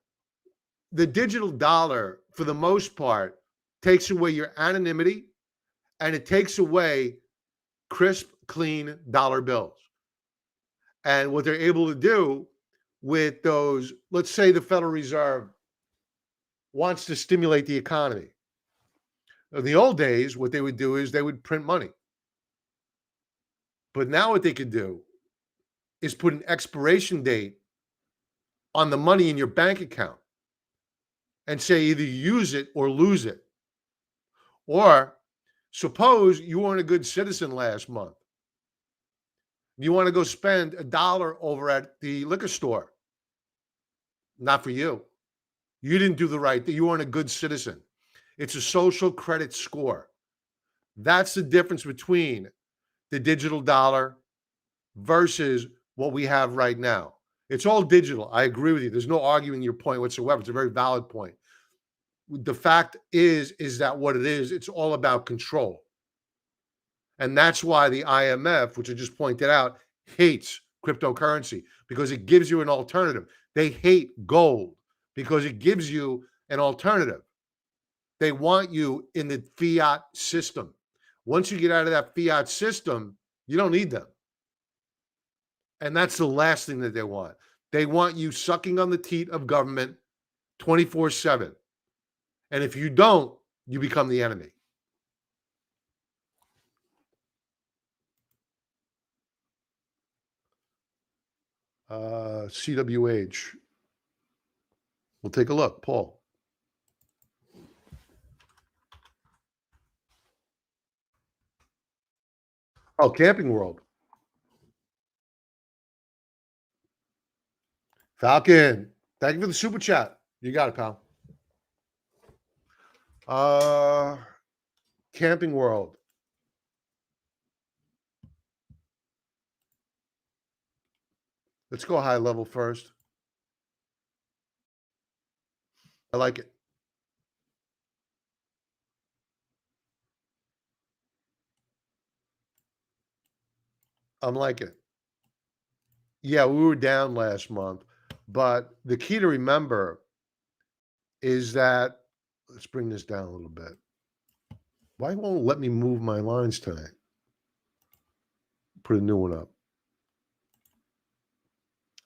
the digital dollar, for the most part, takes away your anonymity, and it takes away crisp, clean dollar bills. And what they're able to do with those, let's say the Federal Reserve wants to stimulate the economy. In the old days, what they would do is they would print money. But now what they could do is put an expiration date on the money in your bank account and say either use it or lose it. Or suppose you weren't a good citizen last month. You want to go spend $1 over at the liquor store. Not for you. You didn't do the right thing. You weren't a good citizen. It's a social credit score. That's the difference between the digital dollar versus what we have right now. It's all digital. I agree with you. There's no arguing your point whatsoever. It's a very valid point. The fact is that what it is, it's all about control. And that's why the IMF, which I just pointed out, hates cryptocurrency, because it gives you an alternative. They hate gold because it gives you an alternative. They want you in the fiat system. Once you get out of that fiat system, you don't need them. And that's the last thing that they want. They want you sucking on the teat of government 24/7. And if you don't, you become the enemy. CWH. We'll take a look. Paul. Oh, Camping World. Falcon. Thank you for the super chat. You got it, pal. Camping World. Let's go high level first. I like it. I'm liking it. Yeah, we were down last month, but the key to remember is that, let's bring this down a little bit. Why won't it let me move my lines tonight? Put a new one up.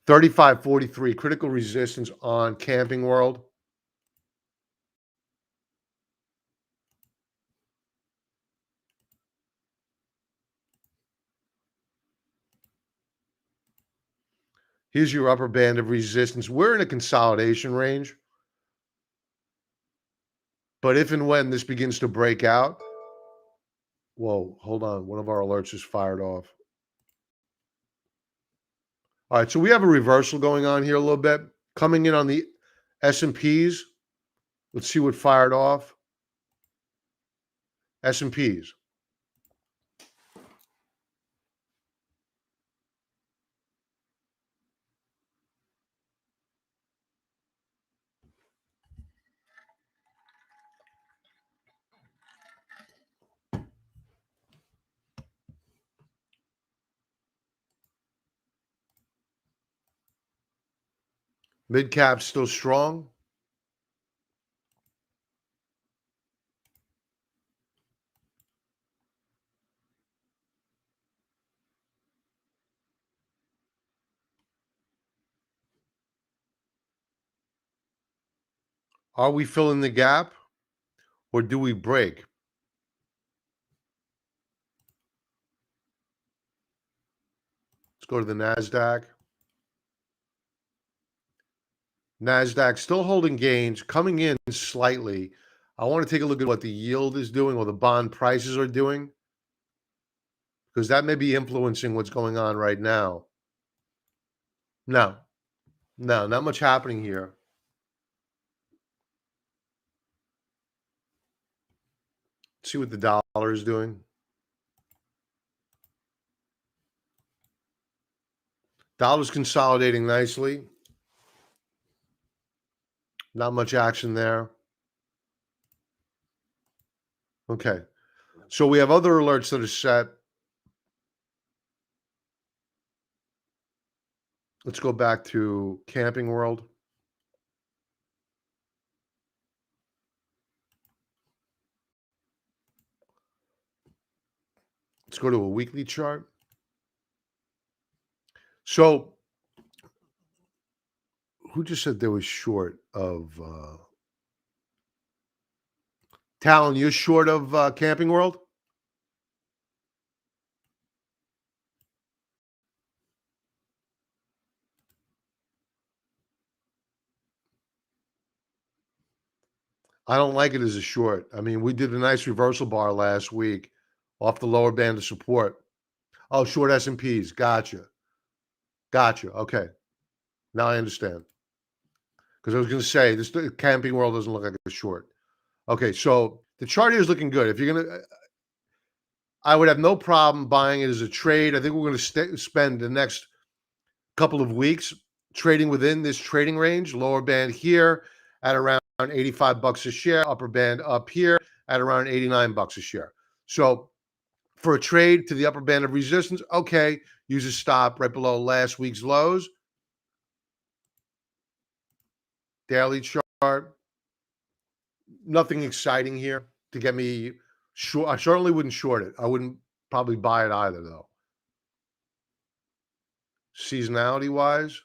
35.43, critical resistance on Camping World. Here's your upper band of resistance. We're in a consolidation range. But if and when this begins to break out, whoa, hold on. One of our alerts is fired off. All right, so we have a reversal going on here a little bit. Coming in on the S&Ps. Let's see what fired off. S&Ps. Mid cap still strong. Are we filling the gap or do we break? Let's go to the Nasdaq. Nasdaq still holding gains, coming in slightly. I want to take a look at what the yield is doing or the bond prices are doing, because that may be influencing what's going on right now. No, not much happening here. Let's see what the dollar is doing. Dollar's consolidating nicely. Not much action there. Okay. So we have other alerts that are set. Let's go back to Camping World. Let's go to a weekly chart. So who just said there was short of Talon? You're short of Camping World? I don't like it as a short. I mean, we did a nice reversal bar last week off the lower band of support. Oh, short S&Ps. Gotcha. Okay. Now I understand. Because I was going to say, this Camping World doesn't look like a short. Okay, so the chart here is looking good. If you're going to, I would have no problem buying it as a trade. I think we're going to spend the next couple of weeks trading within this trading range. Lower band here at around $85 a share. Upper band up here at around $89 a share. So for a trade to the upper band of resistance, okay, use a stop right below last week's lows. Daily chart. Nothing exciting here to get me short. I certainly wouldn't short it. I wouldn't probably buy it either, though. Seasonality wise,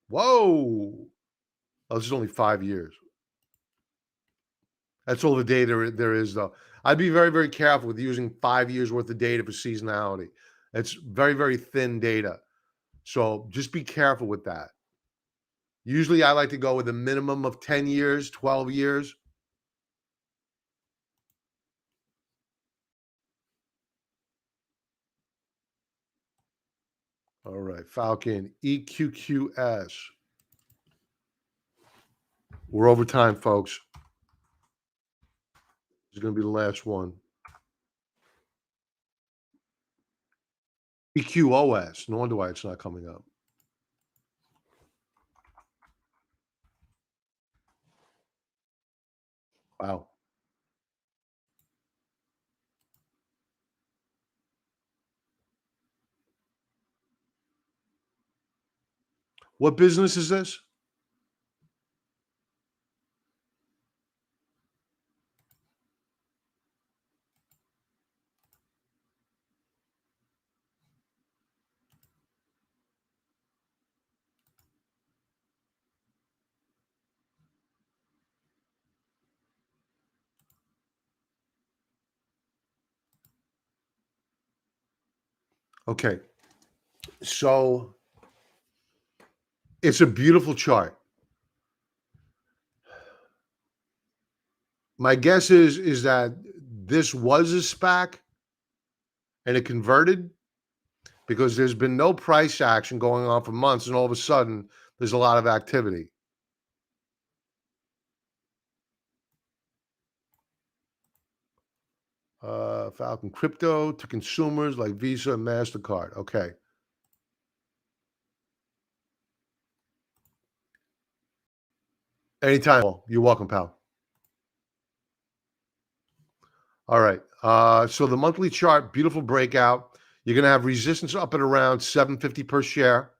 whoa. Oh, this is only 5 years. That's all the data there is, though. I'd be very, very careful with using 5 years worth of data for seasonality. It's very, very thin data. So just be careful with that. Usually I like to go with a minimum of 10 years, 12 years. All right, Falcon, EQQS. We're over time, folks. This is going to be the last one. EQOS. No wonder why it's not coming up. Wow. What business is this? Okay. So it's a beautiful chart. My guess is that this was a SPAC and it converted because there's been no price action going on for months, and all of a sudden there's a lot of activity. Falcon Crypto to consumers like Visa and MasterCard. Okay. Anytime. You're welcome, pal. All right. So the monthly chart, beautiful breakout. You're going to have resistance up at around 750 per share.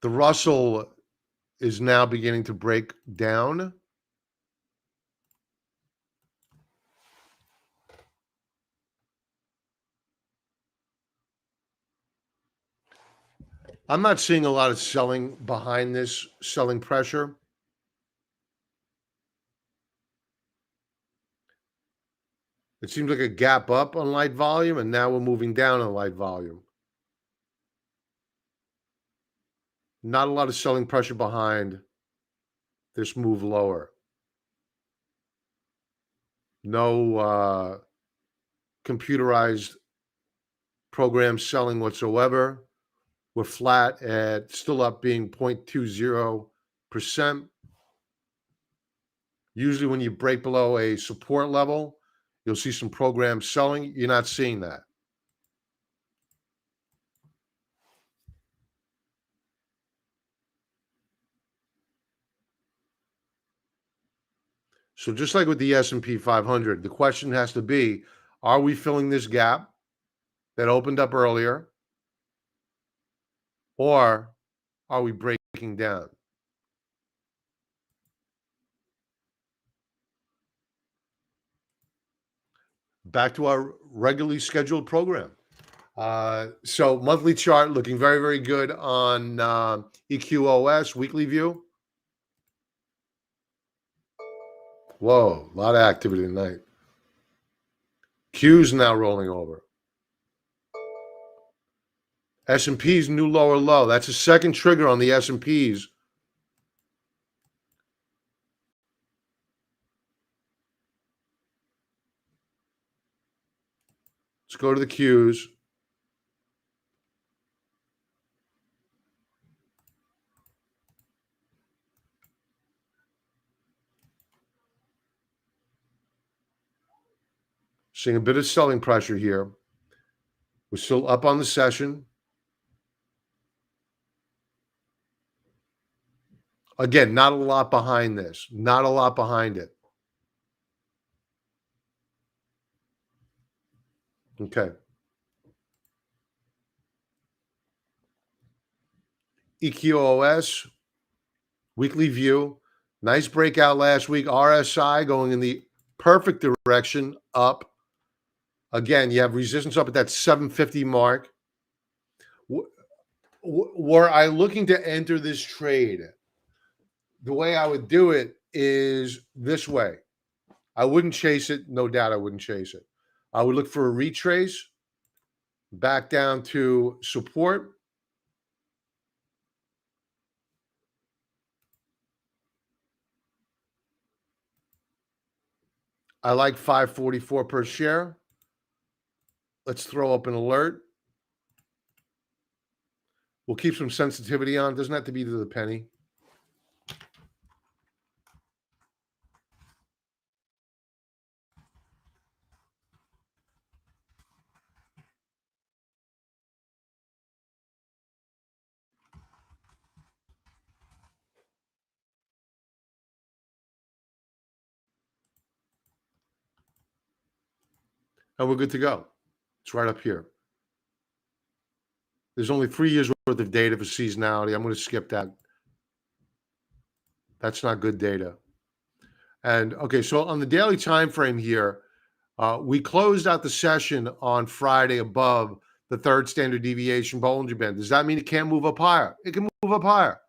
The Russell is now beginning to break down. I'm not seeing a lot of selling behind this, selling pressure. It seems like a gap up on light volume, and now we're moving down on light volume. Not a lot of selling pressure behind this move lower. No computerized program selling whatsoever. We're flat at still up being 0.20%. Usually when you break below a support level, you'll see some program selling. You're not seeing that. So just like with the S&P 500, the question has to be, are we filling this gap that opened up earlier, or are we breaking down? Back to our regularly scheduled program. So monthly chart looking very, very good on EQOS, weekly view. Whoa, a lot of activity tonight. Q's now rolling over. S&P's new lower low. That's a second trigger on the S&P's. Let's go to the Q's. Seeing a bit of selling pressure here. We're still up on the session. Again, not a lot behind this. Not a lot behind it. Okay. EQOS, weekly view. Nice breakout last week. RSI going in the perfect direction, up. Again, you have resistance up at that 750 mark. Were I looking to enter this trade, the way I would do it is this way. I wouldn't chase it. No doubt I wouldn't chase it. I would look for a retrace back down to support. I like 544 per share. Let's throw up an alert. We'll keep some sensitivity on. It doesn't have to be to the penny. And we're good to go. It's right up here. There's only 3 years worth of data for seasonality. I'm going to skip that. That's not good data. And okay, so on the daily time frame here, we closed out the session on Friday above the third standard deviation Bollinger Band. Does that mean it can't move up higher? It can move up higher,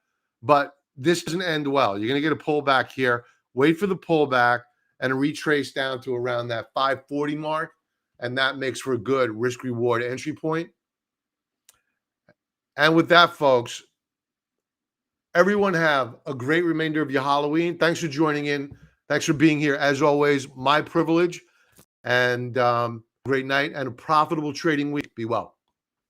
but this doesn't end well. You're going to get a pullback here. Wait for the pullback and a retrace down to around that 540 mark. And that makes for a good risk reward entry point. And with that, folks, everyone have a great remainder of your Halloween. Thanks for joining in. Thanks for being here. As always, my privilege. And great night and a profitable trading week. Be well.